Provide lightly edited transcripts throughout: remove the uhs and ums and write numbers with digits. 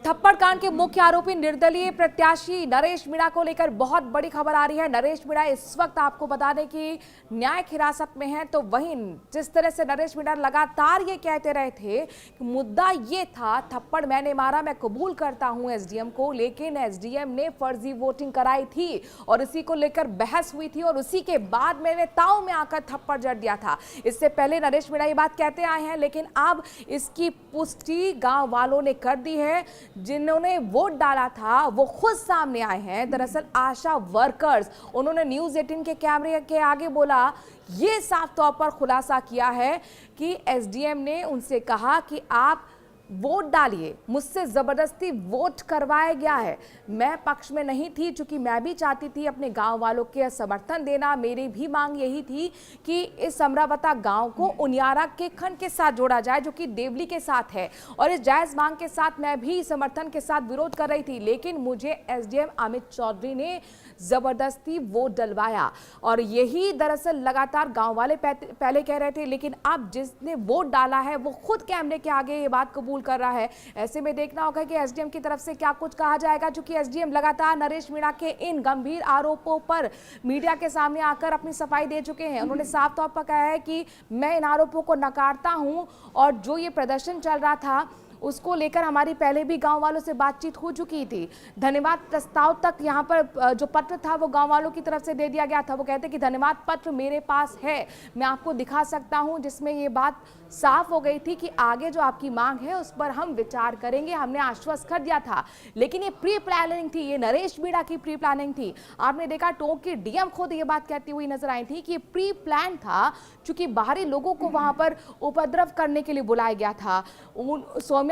थप्पड़ कांड के मुख्य आरोपी निर्दलीय प्रत्याशी नरेश मीणा को लेकर बहुत बड़ी खबर आ रही है। नरेश मीणा इस वक्त आपको बता दें कि न्यायिक हिरासत में है। तो वहीं जिस तरह से नरेश मीणा लगातार ये कहते रहे थे कि मुद्दा ये था, थप्पड़ मैंने मारा, मैं कबूल करता हूं एसडीएम को, लेकिन एसडीएम ने फर्जी वोटिंग कराई थी और इसी को लेकर बहस हुई थी और उसी के बाद मैंने ताव में आकर थप्पड़ जड़ दिया था। इससे पहले नरेश मीणा ये बात कहते आए हैं, लेकिन अब इसकी पुष्टि गांव वालों ने कर दी है। जिन्होंने वोट डाला था वो खुद सामने आए हैं। दरअसल आशा वर्कर्स, उन्होंने न्यूज़ 18 के कैमरे के आगे बोला, ये साफ तौर पर खुलासा किया है कि एसडीएम ने उनसे कहा कि आप वोट डालिए, मुझसे जबरदस्ती वोट करवाया गया है। मैं पक्ष में नहीं थी, चूंकि मैं भी चाहती थी अपने गांव वालों के समर्थन देना। मेरी भी मांग यही थी कि इस अमरावता गांव को उनियारा के खंड के साथ जोड़ा जाए, जो कि देवली के साथ है, और इस जायज मांग के साथ मैं भी समर्थन के साथ विरोध कर रही थी, लेकिन मुझे एसडीएम अमित चौधरी ने जबरदस्ती वोट डलवाया। और यही दरअसल लगातार गांव वाले पहले कह रहे थे, लेकिन अब जिसने वोट डाला है वो खुद कैमरे के आगे ये बात कबूल कर रहा है। ऐसे में देखना होगा कि एसडीएम की तरफ से क्या कुछ कहा जाएगा, क्योंकि एसडीएम लगातार नरेश मीणा के इन गंभीर आरोपों पर मीडिया के सामने आकर अपनी सफाई दे चुके हैं। उन्होंने साफ तौर पर कहा है कि मैं इन आरोपों को नकारता हूं और जो ये प्रदर्शन चल रहा था उसको लेकर हमारी पहले भी गांव वालों से बातचीत हो चुकी थी। धन्यवाद प्रस्ताव तक यहाँ पर जो पत्र था वो गांव वालों की तरफ से दे दिया गया था। वो कहते कि धन्यवाद पत्र मेरे पास है, मैं आपको दिखा सकता हूँ, जिसमें ये बात साफ हो गई थी कि आगे जो आपकी मांग है उस पर हम विचार करेंगे। हमने आश्वस्त कर दिया था, लेकिन ये प्री प्लानिंग थी, ये नरेश मीणा की प्री प्लानिंग थी। आपने देखा टोंक की डीएम खुद ये बात कहती हुई नजर आई थी कि ये प्री प्लान था, चूंकि बाहरी लोगों को वहां पर उपद्रव करने के लिए बुलाया गया था। सौम्या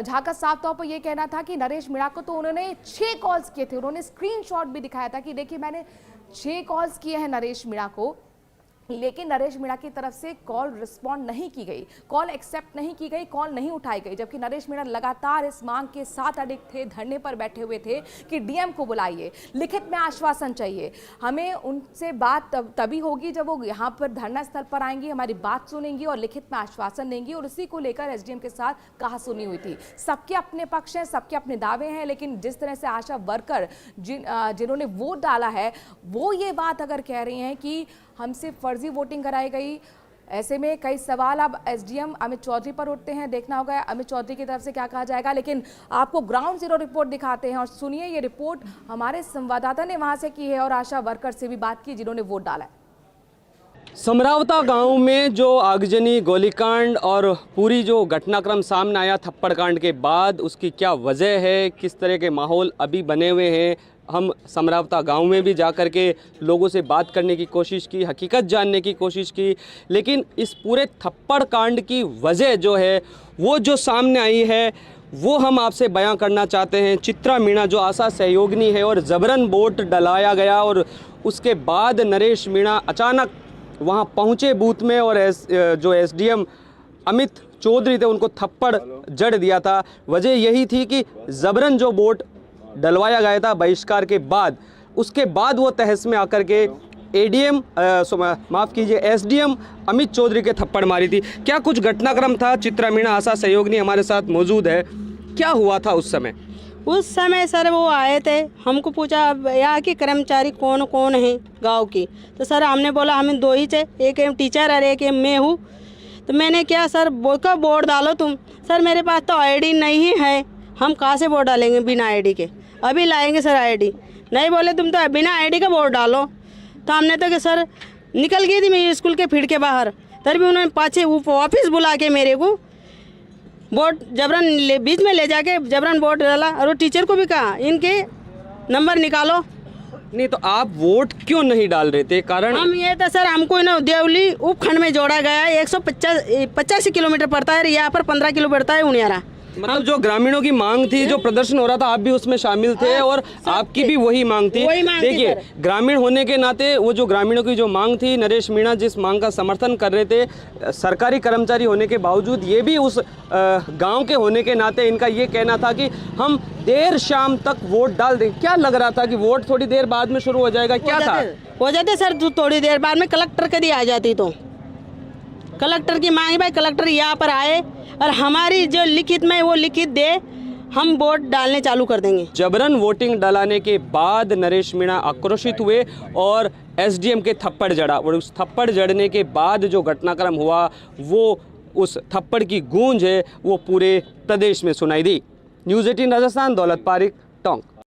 झा का साफ तौर पर यह कहना था कि नरेश मीणा को तो उन्होंने 6 कॉल्स किए थे, उन्होंने स्क्रीनशॉट भी दिखाया था कि देखिए मैंने 6 कॉल्स किए हैं नरेश मीणा को, लेकिन नरेश मीणा की तरफ से कॉल रिस्पॉन्ड नहीं की गई, कॉल एक्सेप्ट नहीं की गई, कॉल नहीं उठाई गई। जबकि नरेश मीणा लगातार इस मांग के साथ अडिग थे, धरने पर बैठे हुए थे कि डीएम को बुलाइए, लिखित में आश्वासन चाहिए। हमें उनसे बात तभी होगी जब वो यहाँ पर धरना स्थल पर आएंगी, हमारी बात सुनेंगी और लिखित में आश्वासन देंगी। और उसी को लेकर एसडीएम के साथ कहा सुनी हुई थी। सबके अपने पक्ष हैं, सबके अपने दावे हैं, लेकिन जिस तरह से आशा वर्कर जिन्होंने वोट डाला है वो ये बात अगर कह रही हैं कि हमसे फर्जी वोटिंग कराई गई, ऐसे में कई सवाल अब एसडीएम अमित चौधरी पर उठते हैं। देखना होगा अमित चौधरी की तरफ से क्या कहा जाएगा। लेकिन आपको ग्राउंड जीरो रिपोर्ट दिखाते हैं और सुनिए ये रिपोर्ट हमारे संवाददाता ने वहां से की है और आशा वर्कर से भी बात की जिन्होंने वोट डाला है। समरावता गांव में जो आगजनी, गोलीकांड और पूरी जो घटनाक्रम सामने आया थप्पड़ कांड के बाद, उसकी क्या वजह है, किस तरह के माहौल अभी बने हुए हैं। हम समरावता गांव में भी जाकर के लोगों से बात करने की कोशिश की, हकीकत जानने की कोशिश की, लेकिन इस पूरे थप्पड़ कांड की वजह जो है वो जो सामने आई है वो हम आपसे बयां करना चाहते हैं। चित्रा मीणा जो आशा सहयोगिनी है और जबरन वोट डलाया गया और उसके बाद नरेश मीणा अचानक वहां पहुंचे बूथ में और जो एसडीएम अमित चौधरी थे उनको थप्पड़ जड़ दिया था। वजह यही थी कि जबरन जो वोट डलवाया गया था बहिष्कार के बाद, उसके बाद वो तहस में आकर के एसडीएम अमित चौधरी के थप्पड़ मारी थी। क्या कुछ घटनाक्रम था? चित्रा मीणा आशा सहयोगिनी हमारे साथ मौजूद है, क्या हुआ था उस समय? उस समय सर वो आए थे, हमको पूछा यहाँ के कर्मचारी कौन कौन हैं गांव की, तो सर हमने बोला हमें 2 ही थे, एक टीचर और एक मैं हूँ। तो मैंने क्या सर कब वोट डालो तुम? सर मेरे पास तो आईडी नहीं है, हम कहाँ से वोट डालेंगे बिना आईडी के, अभी लाएंगे सर आईडी। नहीं बोले तुम तो बिना आईडी का वोट डालो। तो हमने तो कि सर निकल गई थी मेरी स्कूल के फील्ड के बाहर, तब भी उन्होंने पाछे वापस बुला के मेरे को वोट जबरन बीच में ले जाके जबरन वोट डाला। और वो टीचर को भी कहा इनके नंबर निकालो। नहीं तो आप वोट क्यों नहीं डाल रहे थे? कारण हम ये था सर, हमको ना देवली उपखंड में जोड़ा गया है, 185 किलोमीटर पड़ता है, यहाँ पर 15 किलो पड़ता है उनियारा। मतलब जो ग्रामीणों की मांग थी, जो प्रदर्शन हो रहा था, आप भी उसमें शामिल थे और आपकी भी वही मांग थी। देखिए ग्रामीण होने के नाते वो जो ग्रामीणों की जो मांग थी, नरेश मीणा जिस मांग का समर्थन कर रहे थे, सरकारी कर्मचारी होने के बावजूद, ये भी उस गांव के होने के नाते इनका ये कहना था कि हम देर शाम तक वोट डाल दें। क्या लग रहा था कि वोट थोड़ी देर बाद में शुरू हो जाएगा? क्या था? हो जाते सर थोड़ी देर बाद में, कलेक्टर कभी आ जाती तो कलेक्टर की मांग, भाई कलेक्टर यहाँ पर आए और हमारी जो लिखित में वो लिखित दे, हम वोट डालने चालू कर देंगे। जबरन वोटिंग डलाने के बाद नरेश मीणा आक्रोशित हुए और एसडीएम के थप्पड़ जड़ा और उस थप्पड़ जड़ने के बाद जो घटनाक्रम हुआ वो उस थप्पड़ की गूंज है वो पूरे प्रदेश में सुनाई दी। न्यूज़ 18 राजस्थान, दौलत पारिक, टोंक।